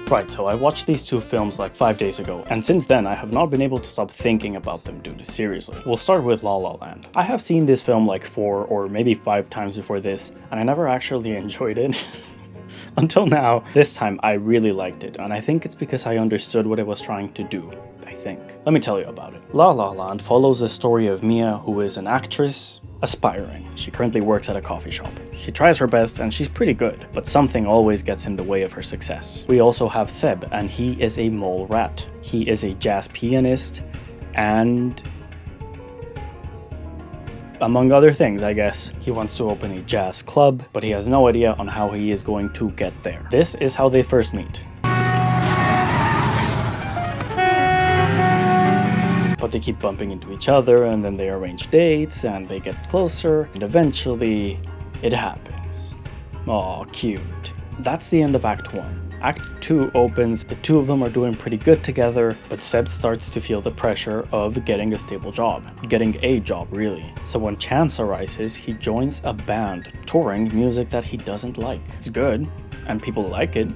Right, so I watched these two films like 5 days ago, and since then I have not been able to stop thinking about them, dude, seriously. We'll start with La La Land. I have seen this film like 4 or maybe 5 times before this, and I never actually enjoyed it. Until now. This time I really liked it, and I think it's because I understood what it was trying to do. I think. Let me tell you about it. La La Land follows the story of Mia, who is an actress, aspiring. She currently works at a coffee shop. She tries her best and she's pretty good, but something always gets in the way of her success. We also have Seb, and he is a mole rat. He is a jazz pianist and... among other things, I guess. He wants to open a jazz club, but he has no idea on how he is going to get there. This is how they first meet. But they keep bumping into each other, and then they arrange dates, and they get closer, and eventually it happens. Aw, cute. That's the end of Act 1. Act 2 opens, the two of them are doing pretty good together, but Seb starts to feel the pressure of getting a stable job. Getting a job, really. So when chance arises, he joins a band, touring music that he doesn't like. It's good, and people like it,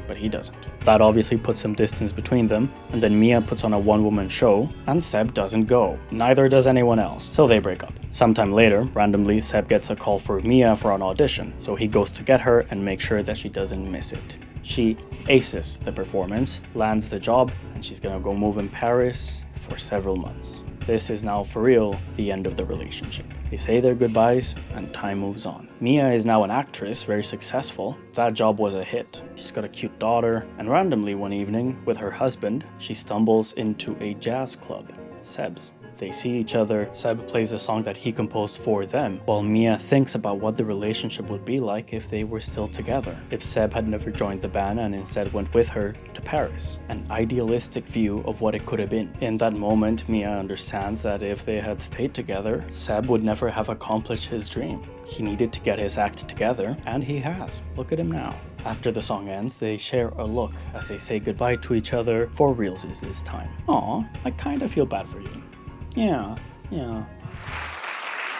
but he doesn't. That obviously puts some distance between them, and then Mia puts on a one-woman show, and Seb doesn't go. Neither does anyone else, so they break up. Sometime later, randomly, Seb gets a call for Mia for an audition, so he goes to get her and make sure that she doesn't miss it. She aces the performance, lands the job, and she's gonna go move in Paris for several months. This is now, for real, the end of the relationship. They say their goodbyes, and time moves on. Mia is now an actress, very successful. That job was a hit. She's got a cute daughter, and randomly one evening, with her husband, she stumbles into a jazz club, Seb's. They see each other, Seb plays a song that he composed for them, while Mia thinks about what the relationship would be like if they were still together. If Seb had never joined the band and instead went with her to Paris. An idealistic view of what it could have been. In that moment, Mia understands that if they had stayed together, Seb would never have accomplished his dream. He needed to get his act together, and he has. Look at him now. After the song ends, they share a look as they say goodbye to each other for realsies this time. Aw, I kinda feel bad for you. Yeah.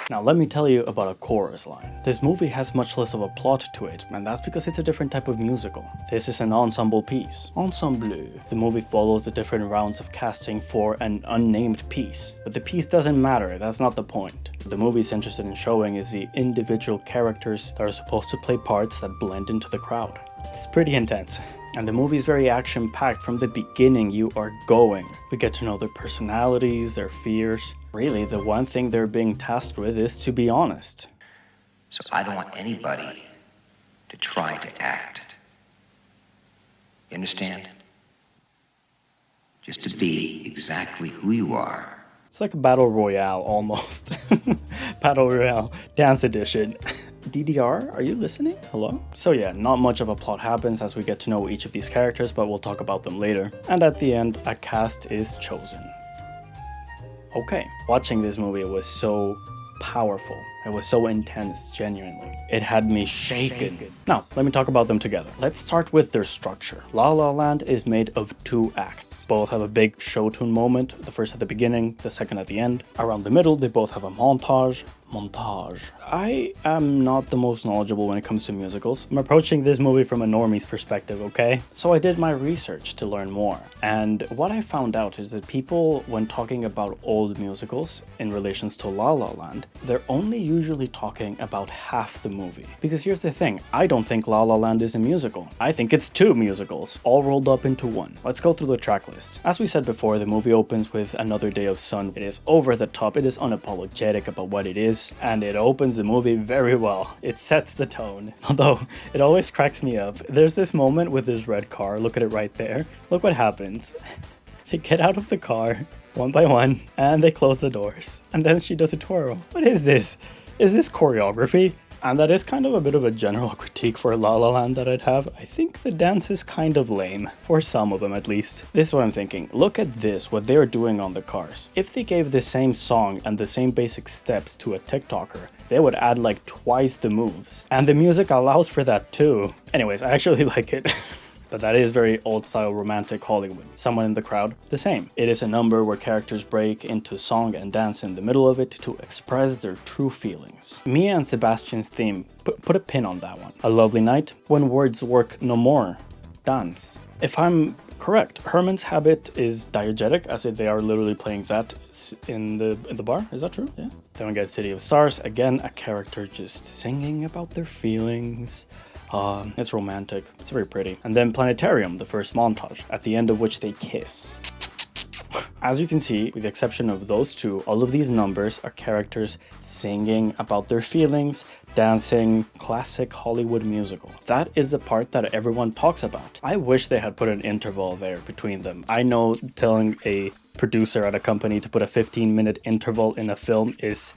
Now let me tell you about a chorus line. This movie has much less of a plot to it, and that's because it's a different type of musical. This is an ensemble piece. Ensemble. The movie follows the different rounds of casting for an unnamed piece, but the piece doesn't matter, that's not the point. What the movie is interested in showing is the individual characters that are supposed to play parts that blend into the crowd. It's pretty intense. And the movie is very action-packed from the beginning. You are going. We get to know their personalities, their fears. Really, the one thing they're being tasked with is to be honest. So I don't want anybody to try to act. You understand? Just to be exactly who you are. It's like a battle royale, almost. Battle royale, dance edition. DDR, are you listening? Hello? So yeah, not much of a plot happens as we get to know each of these characters, but we'll talk about them later. And at the end, a cast is chosen. Okay, watching this movie, it was so powerful. It was so intense, genuinely. It had me shaken. Now, let me talk about them together. Let's start with their structure. La La Land is made of 2 acts. Both have a big show tune moment, the first at the beginning, the second at the end. Around the middle, they both have a montage. I am not the most knowledgeable when it comes to musicals. I'm approaching this movie from a normie's perspective, okay? So I did my research to learn more. And what I found out is that people, when talking about old musicals in relations to La La Land, they're only usually talking about half the movie. Because here's the thing, I don't think La La Land is a musical. I think it's 2 musicals, all rolled up into one. Let's go through the track list. As we said before, the movie opens with Another Day of Sun. It is over the top, it is unapologetic about what it is, and it opens the movie very well. It sets the tone. Although, it always cracks me up. There's this moment with this red car, look at it right there. Look what happens. They get out of the car, one by one, and they close the doors. And then she does a twirl. What is this? Is this choreography? And that is kind of a bit of a general critique for La La Land that I'd have. I think the dance is kind of lame, for some of them at least. This is what I'm thinking. Look at this, what they're doing on the cars. If they gave the same song and the same basic steps to a TikToker, they would add like twice the moves. And the music allows for that too. Anyways, I actually like it. But that is very old-style romantic Hollywood. Someone in the crowd, the same. It is a number where characters break into song and dance in the middle of it to express their true feelings. Mia and Sebastian's theme, put a pin on that one. A lovely night, when words work no more. Dance. If I'm correct, Herman's habit is diegetic, as if they are literally playing that in the bar. Is that true? Yeah. Then we get City of Stars. Again, a character just singing about their feelings. It's romantic. It's very pretty. And then Planetarium, the first montage, at the end of which they kiss. As you can see, with the exception of those two, all of these numbers are characters singing about their feelings, dancing, classic Hollywood musical. That is the part that everyone talks about. I wish they had put an interval there between them. I know telling a producer at a company to put a 15-minute interval in a film is...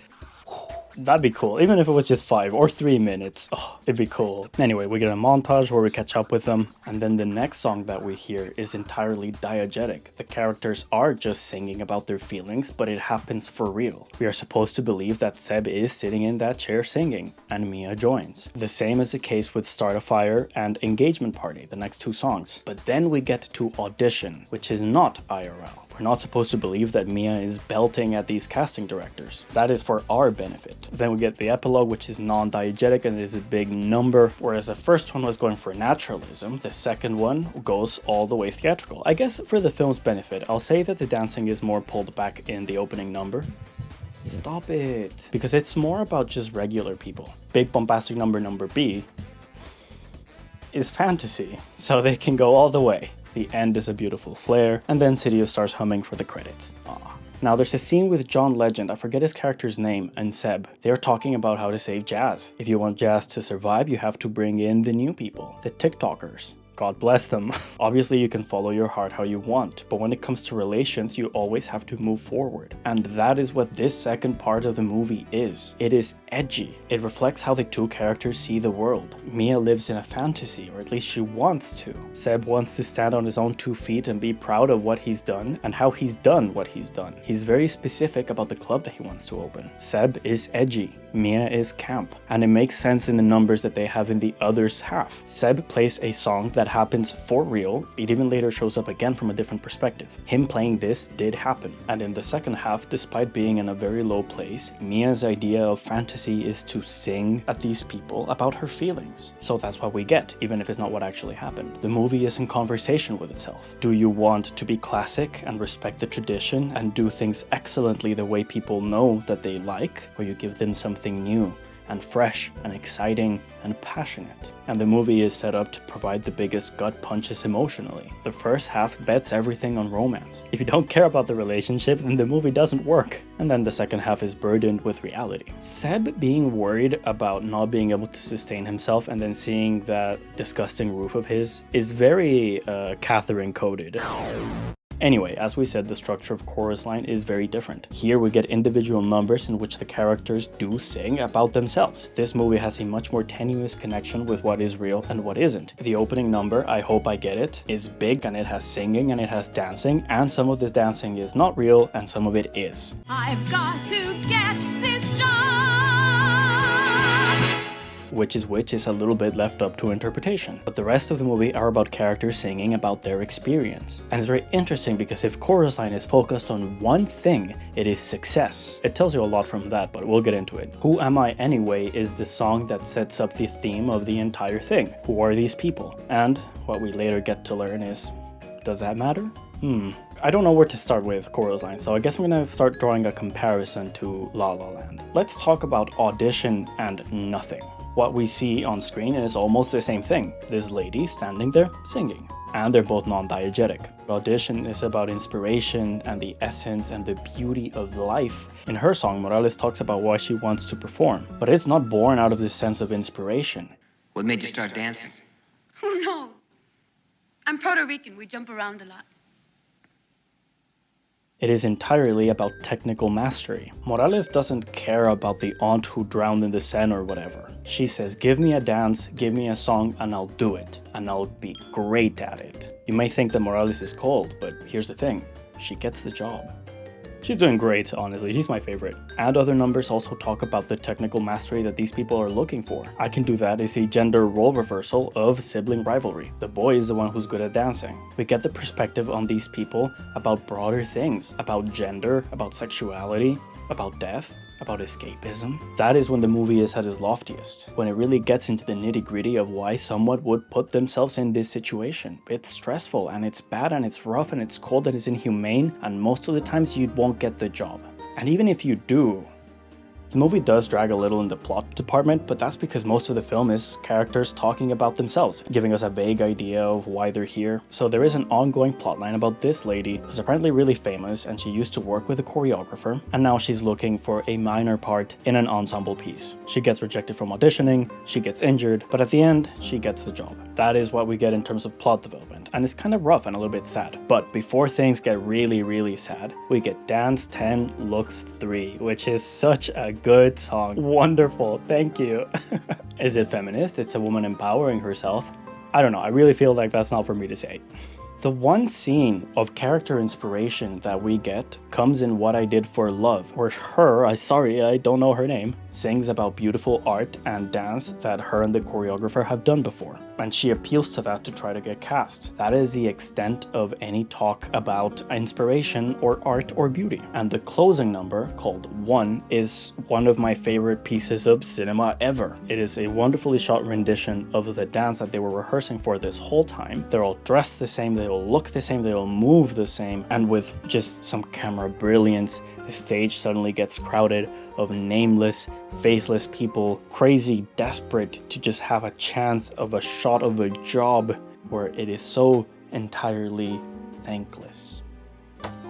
that'd be cool, even if it was just 5 or 3 minutes. Oh, it'd be cool. Anyway, we get a montage where we catch up with them, and then the next song that we hear is entirely diegetic. The characters are just singing about their feelings, but it happens for real. We are supposed to believe that Seb is sitting in that chair singing, and Mia joins. The same is the case with Start a Fire and Engagement Party, the next 2 songs. But then we get to Audition, which is not IRL. We're not supposed to believe that Mia is belting at these casting directors. That is for our benefit. Then we get the epilogue, which is non-diegetic and it is a big number. Whereas the first one was going for naturalism, the second one goes all the way theatrical. I guess for the film's benefit, I'll say that the dancing is more pulled back in the opening number. Stop it. Because it's more about just regular people. Big bombastic number B is fantasy, so they can go all the way. The end is a beautiful flare, and then City of Stars humming for the credits. Aww. Now there's a scene with John Legend, I forget his character's name, and Seb. They're talking about how to save jazz. If you want jazz to survive, you have to bring in the new people, the TikTokers. God bless them. Obviously, you can follow your heart how you want, but when it comes to relations, you always have to move forward. And that is what this second part of the movie is. It is edgy. It reflects how the 2 characters see the world. Mia lives in a fantasy, or at least she wants to. Seb wants to stand on his own 2 feet and be proud of what he's done and how he's done what he's done. He's very specific about the club that he wants to open. Seb is edgy. Mia is camp. And it makes sense in the numbers that they have in the other's half. Seb plays a song that happens for real. It even later shows up again from a different perspective. Him playing this did happen. And in the second half, despite being in a very low place, Mia's idea of fantasy is to sing at these people about her feelings. So that's what we get, even if it's not what actually happened. The movie is in conversation with itself. Do you want to be classic and respect the tradition and do things excellently the way people know that they like, or you give them something new and fresh and exciting and passionate? And the movie is set up to provide the biggest gut punches emotionally. The first half bets everything on romance. If you don't care about the relationship, then the movie doesn't work. And then the second half is burdened with reality. Seb being worried about not being able to sustain himself and then seeing that disgusting roof of his is very Catherine coded. Anyway, as we said, the structure of chorus line is very different. Here we get individual numbers in which the characters do sing about themselves. This movie has a much more tenuous connection with what is real and what isn't. The opening number, I Hope I Get It, is big and it has singing and it has dancing, and some of the dancing is not real and some of it is. I've got to get this job. Which is a little bit left up to interpretation. But the rest of the movie are about characters singing about their experience. And it's very interesting because if chorus line is focused on one thing, it is success. It tells you a lot from that, but we'll get into it. Who Am I Anyway is the song that sets up the theme of the entire thing. Who are these people? And what we later get to learn is, does that matter? I don't know where to start with chorus line, so I guess I'm gonna start drawing a comparison to La La Land. Let's talk about Audition and Nothing. What we see on screen is almost the same thing. This lady standing there singing. And they're both non-diegetic. Audition is about inspiration and the essence and the beauty of life. In her song, Morales talks about why she wants to perform. But it's not born out of this sense of inspiration. What made you start dancing? Who knows? I'm Puerto Rican. We jump around a lot. It is entirely about technical mastery. Morales doesn't care about the aunt who drowned in the Seine or whatever. She says, give me a dance, give me a song, and I'll do it. And I'll be great at it. You may think that Morales is cold, but here's the thing. She gets the job. She's doing great, honestly. She's my favorite. And other numbers also talk about the technical mastery that these people are looking for. I Can Do That is a gender role reversal of sibling rivalry. The boy is the one who's good at dancing. We get the perspective on these people about broader things, about gender, about sexuality, about death. about escapism. That is when the movie is at its loftiest, when it really gets into the nitty-gritty of why someone would put themselves in this situation. It's stressful and it's bad and it's rough and it's cold and it's inhumane, and most of the times you won't get the job. And even if you do, the movie does drag a little in the plot department, but that's because most of the film is characters talking about themselves, giving us a vague idea of why they're here. So there is an ongoing plotline about this lady who's apparently really famous, and she used to work with a choreographer, and now she's looking for a minor part in an ensemble piece. She gets rejected from auditioning, she gets injured, but at the end, she gets the job. That is what we get in terms of plot development, and it's kind of rough and a little bit sad. But before things get really sad, we get Dance 10 Looks 3, which is such a good song. Wonderful, thank you. Is it feminist? It's a woman empowering herself. I don't know, I really feel like that's not for me to say. The one scene of character inspiration that we get comes in What I Did for Love, where I don't know her name, sings about beautiful art and dance that her and the choreographer have done before. And she appeals to that to try to get cast. That is the extent of any talk about inspiration or art or beauty. And the closing number, called One, is one of my favorite pieces of cinema ever. It is a wonderfully shot rendition of the dance that they were rehearsing for this whole time. They're all dressed the same, they all look the same, they all move the same, and with just some camera brilliance, the stage suddenly gets crowded of nameless, faceless people, crazy, desperate to just have a chance of a shot of a job where it is so entirely thankless.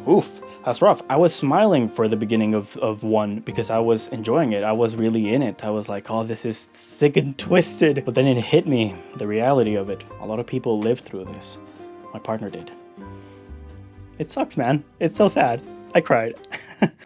Oof, that's rough. I was smiling for the beginning of One because I was enjoying it. I was really in it. I was like, oh, this is sick and twisted. But then it hit me, the reality of it. A lot of people lived through this. My partner did. It sucks, man. It's so sad. I cried.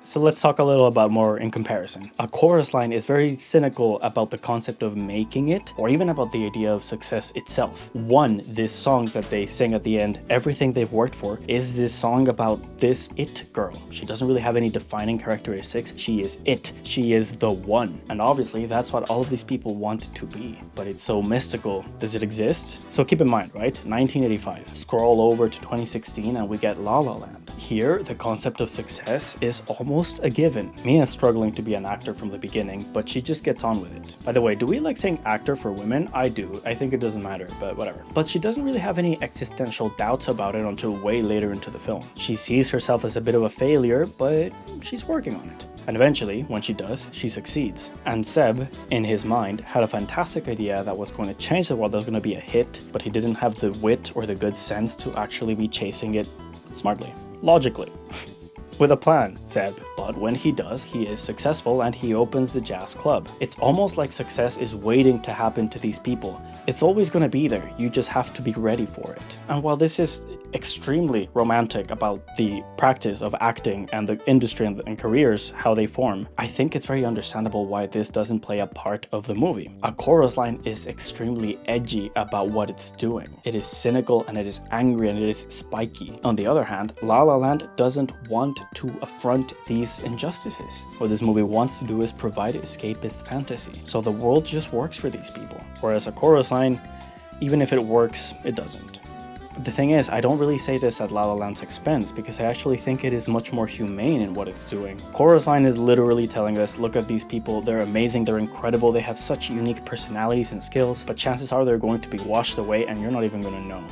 So let's talk a little about more in comparison. A chorus line is very cynical about the concept of making it, or even about the idea of success itself. One, this song that they sing at the end, everything they've worked for, is this song about this it girl. She doesn't really have any defining characteristics. She is it. She is the one. And obviously that's what all of these people want to be. But it's so mystical. Does it exist? So keep in mind, right? 1985. Scroll over to 2016 and we get La La Land. Here, the concept of success is almost a given. Mia's struggling to be an actor from the beginning, but she just gets on with it. By the way, do we like saying actor for women? I do. I think it doesn't matter, but whatever. But she doesn't really have any existential doubts about it until way later into the film. She sees herself as a bit of a failure, but she's working on it. And eventually, when she does, she succeeds. And Seb, in his mind, had a fantastic idea that was going to change the world, that was going to be a hit, but he didn't have the wit or the good sense to actually be chasing it smartly. Logically. With a plan, Seb. But when he does, he is successful and he opens the jazz club. It's almost like success is waiting to happen to these people. It's always going to be there, you just have to be ready for it. And while this is extremely romantic about the practice of acting and the industry and careers, how they form, I think it's very understandable why this doesn't play a part of the movie. A chorus line is extremely edgy about what it's doing. It is cynical and it is angry and it is spiky. On the other hand, La La Land doesn't want to affront these injustices. What this movie wants to do is provide escapist fantasy. So the world just works for these people. Whereas a chorus line, even if it works, it doesn't. The thing is, I don't really say this at La La Land's expense because I actually think it is much more humane in what it's doing. Chorus line is literally telling us, look at these people, they're amazing, they're incredible, they have such unique personalities and skills, but chances are they're going to be washed away and you're not even going to know.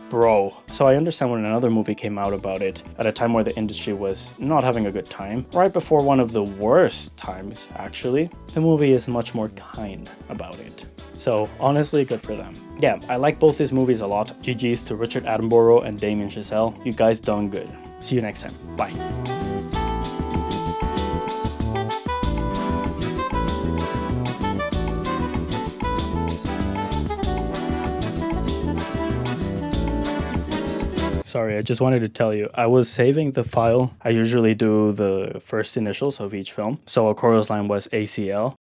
Bro. So I understand when another movie came out about it, at a time where the industry was not having a good time, right before one of the worst times, actually, the movie is much more kind about it. So honestly, good for them. Yeah, I like both these movies a lot. GG's to Richard Attenborough and Damien Chazelle. You guys done good. See you next time. Bye. Sorry, I just wanted to tell you, I was saving the file. I usually do the first initials of each film. So a chorus line was ACL.